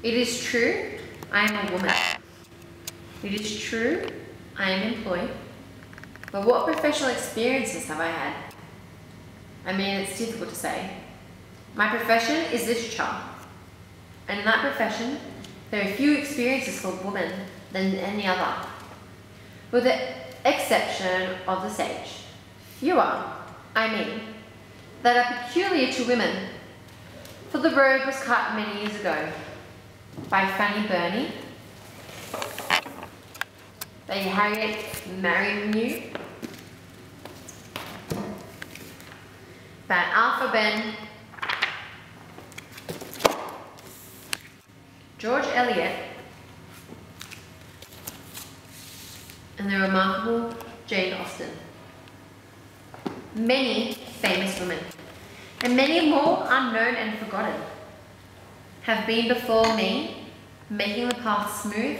It is true, I am a woman. It is true, I am employed. But what professional experiences have I had? I mean, it's difficult to say. My profession is literature. And in that profession, there are few experiences for women than any other. With the exception of the stage. Fewer, I mean, that are peculiar to women. For the road was cut many years ago by Fanny Burney, by Harriet Martineau, by Alpha Ben, George Eliot, and the remarkable Jane Austen. Many famous women, and many more unknown and forgotten, have been before me, making the path smooth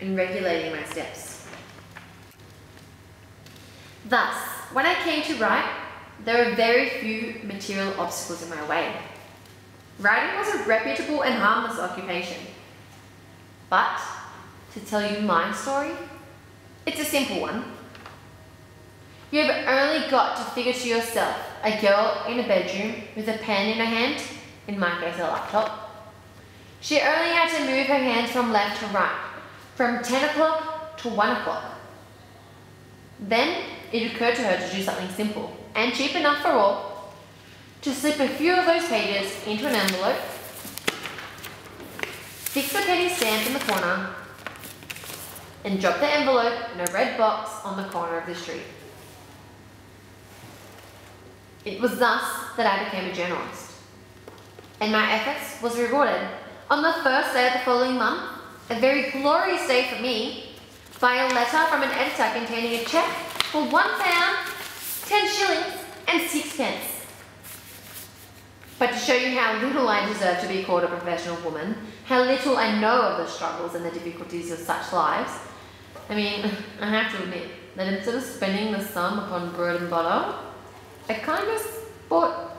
and regulating my steps. Thus, when I came to write, there were very few material obstacles in my way. Writing was a reputable and harmless occupation. But, to tell you my story, it's a simple one. You have only got to figure to yourself a girl in a bedroom with a pen in her hand, in my case a laptop. She only had to move her hands from left to right, from 10 o'clock to 1 o'clock. Then it occurred to her to do something simple and cheap enough for all, to slip a few of those pages into an envelope, fix the penny stamp in the corner, and drop the envelope in a red box on the corner of the street. It was thus that I became a journalist, and my efforts was rewarded on the first day of the following month, a very glorious day for me, by a letter from an editor containing a cheque for £1, 10 shillings and 6p. But to show you how little I deserve to be called a professional woman, how little I know of the struggles and the difficulties of such lives, I mean, I have to admit that instead of spending the sum upon bread and butter, I kind of bought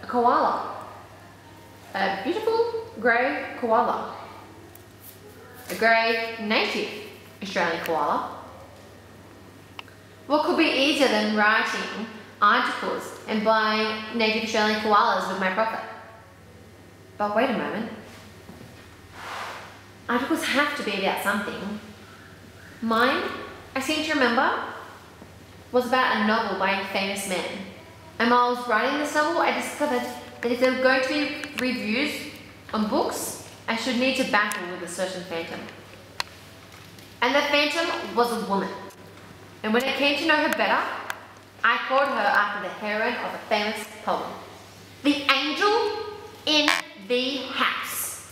a koala. A beautiful grey koala. A grey native Australian koala. What could be easier than writing articles and buying native Australian koalas with my profit? But wait a moment. Articles have to be about something. Mine, I seem to remember, was about a novel by a famous man. And while I was writing this novel, I discovered that if there were going to be reviews on books, I should need to battle with a certain phantom. And the phantom was a woman. And when I came to know her better, I called her after the heroine of a famous poem. The angel in the house.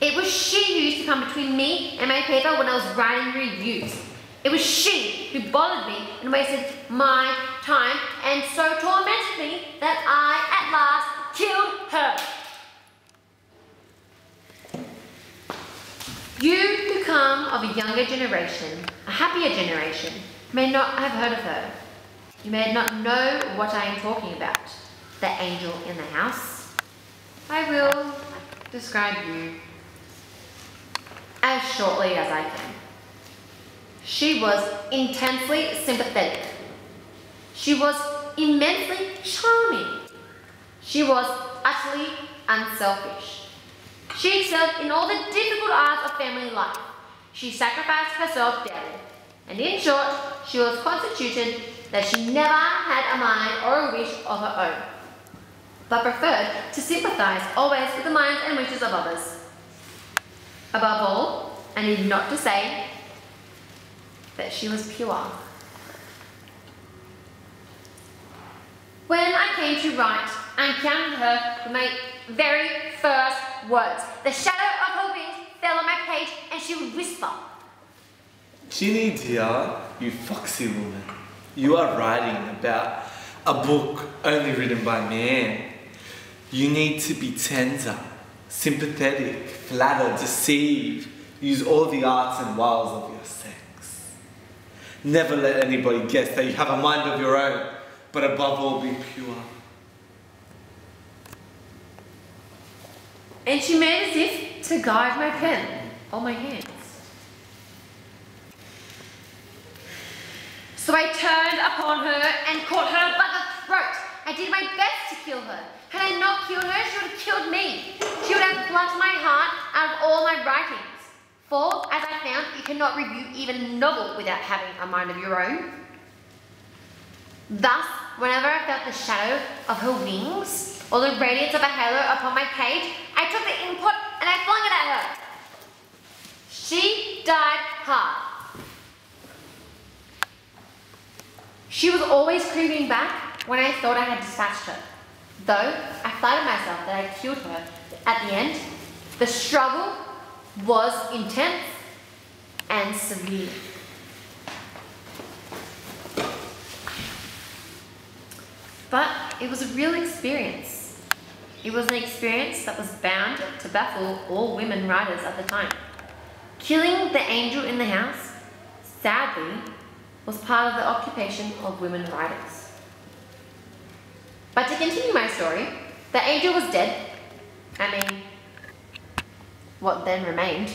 It was she who used to come between me and my paper when I was writing reviews. It was she who bothered me and wasted my time and so tormented me that I at last killed her. You who come of a younger generation, a happier generation, may not have heard of her. You may not know what I am talking about, the angel in the house. I will describe you as shortly as I can. She was intensely sympathetic. She was immensely charming. She was utterly unselfish. She excelled in all the difficult arts of family life. She sacrificed herself daily. And in short, she was constituted that she never had a mind or a wish of her own, but preferred to sympathize always with the minds and wishes of others. Above all, I need not to say that she was pure. When I came to write, I encountered her with my very first words. The shadow of her wings fell on my page and she would whisper, "Ginny dear, you foxy woman, you are writing about a book only written by man. You need to be tender, sympathetic, flatter, deceive, use all the arts and wiles of your sex. Never let anybody guess that you have a mind of your own, but above all be pure." and she made as if to guide my pen on my hands. So I turned upon her and caught her by the throat. I did my best to kill her. Had I not killed her, she would have killed me. She would have plucked my heart out of all my writings. For, as I found, you cannot review even a novel without having a mind of your own. Thus, whenever I felt the shadow of her wings or the radiance of a halo upon my page, I took the inkpot and I flung it at her. She died hard. She was always creeping back when I thought I had dispatched her. Though I flattered myself that I killed her at the end, the struggle was intense and severe. But it was a real experience. It was an experience that was bound to baffle all women writers at the time. Killing the angel in the house, sadly, was part of the occupation of women writers. But to continue my story, the angel was dead. I mean, what then remained?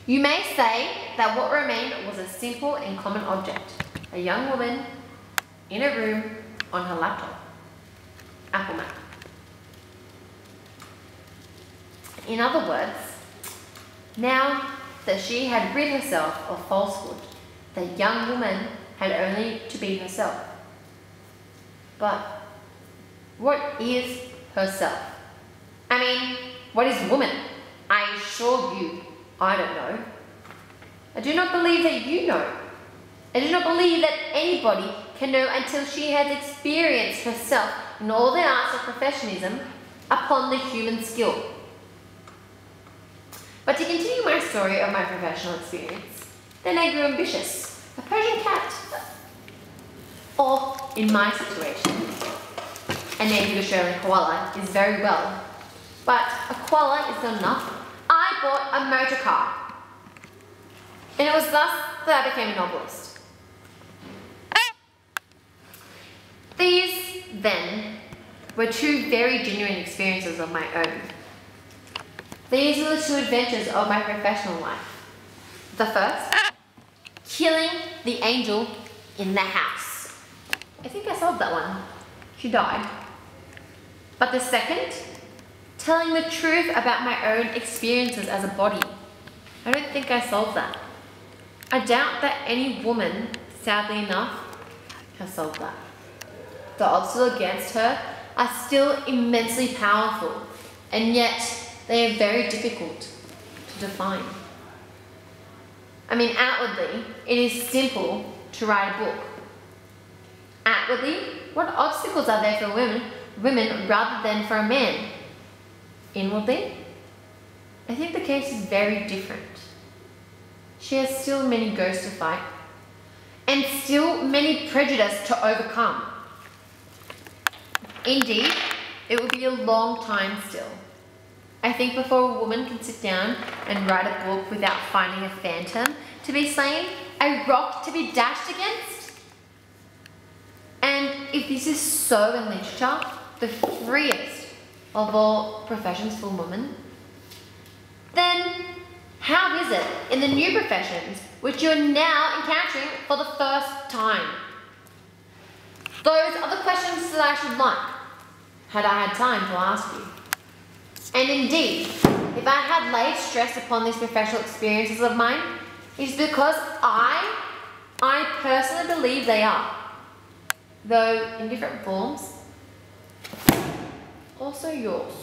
You may say that what remained was a simple and common object. A young woman in a room on her laptop. Apple Mac. In other words, now that she had rid herself of falsehood, the young woman had only to be herself. But what is herself? I mean, what is woman? I assure you, I don't know. I do not believe that you know. I do not believe that anybody can know until she has experienced herself in all the arts of professionalism upon the human skill. But to continue my story of my professional experience, then I grew ambitious. A Persian cat. Or, in my situation, a native Australian koala is very well. But a koala is not enough. I bought a motor car. And it was thus that I became a novelist. These, then, were two very genuine experiences of my own. These are the two adventures of my professional life. The first, killing the angel in the house. I think I solved that one. She died. But the second, telling the truth about my own experiences as a body. I don't think I solved that. I doubt that any woman, sadly enough, has solved that. The obstacles against her are still immensely powerful, and yet they are very difficult to define. I mean, outwardly, it is simple to write a book. Outwardly, what obstacles are there for women rather than for a man? Inwardly, I think the case is very different. She has still many ghosts to fight, and still many prejudices to overcome. Indeed, it will be a long time still. I think before a woman can sit down and write a book without finding a phantom to be slain, a rock to be dashed against. And if this is so in literature, the freest of all professions for women, then how is it in the new professions which you're now encountering for the first time? Those are the questions that I should like, had I had time to ask you. And indeed, if I had laid stress upon these professional experiences of mine, it's because I personally believe they are, though in different forms, also yours.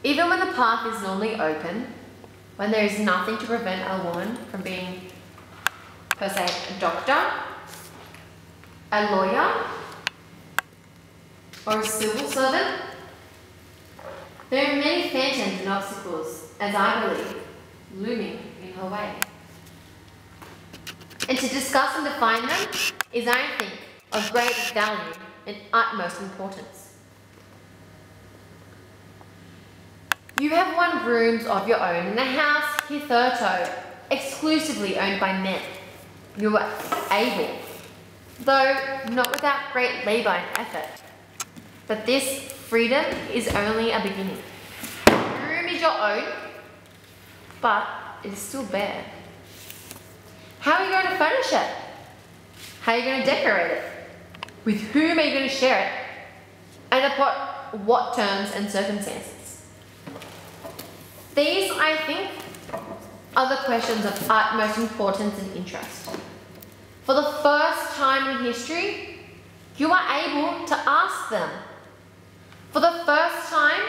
Even when the path is normally open, when there is nothing to prevent a woman from being, per se, a doctor, a lawyer, or a civil servant, there are many phantoms and obstacles, as I believe, looming in her way. And to discuss and define them is, I think, of great value and utmost importance. You have won rooms of your own in the house hitherto exclusively owned by men. You were able, though not without great labour and effort. But this freedom is only a beginning. The room is your own, but it is still bare. How are you going to furnish it? How are you going to decorate it? With whom are you going to share it? And upon what terms and circumstances? These, I think, are the questions of utmost importance and interest. For the first time in history, you are able to ask them. For the first time,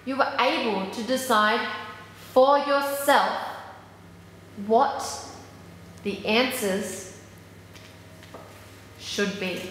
you are able to decide for yourself what the answers should be.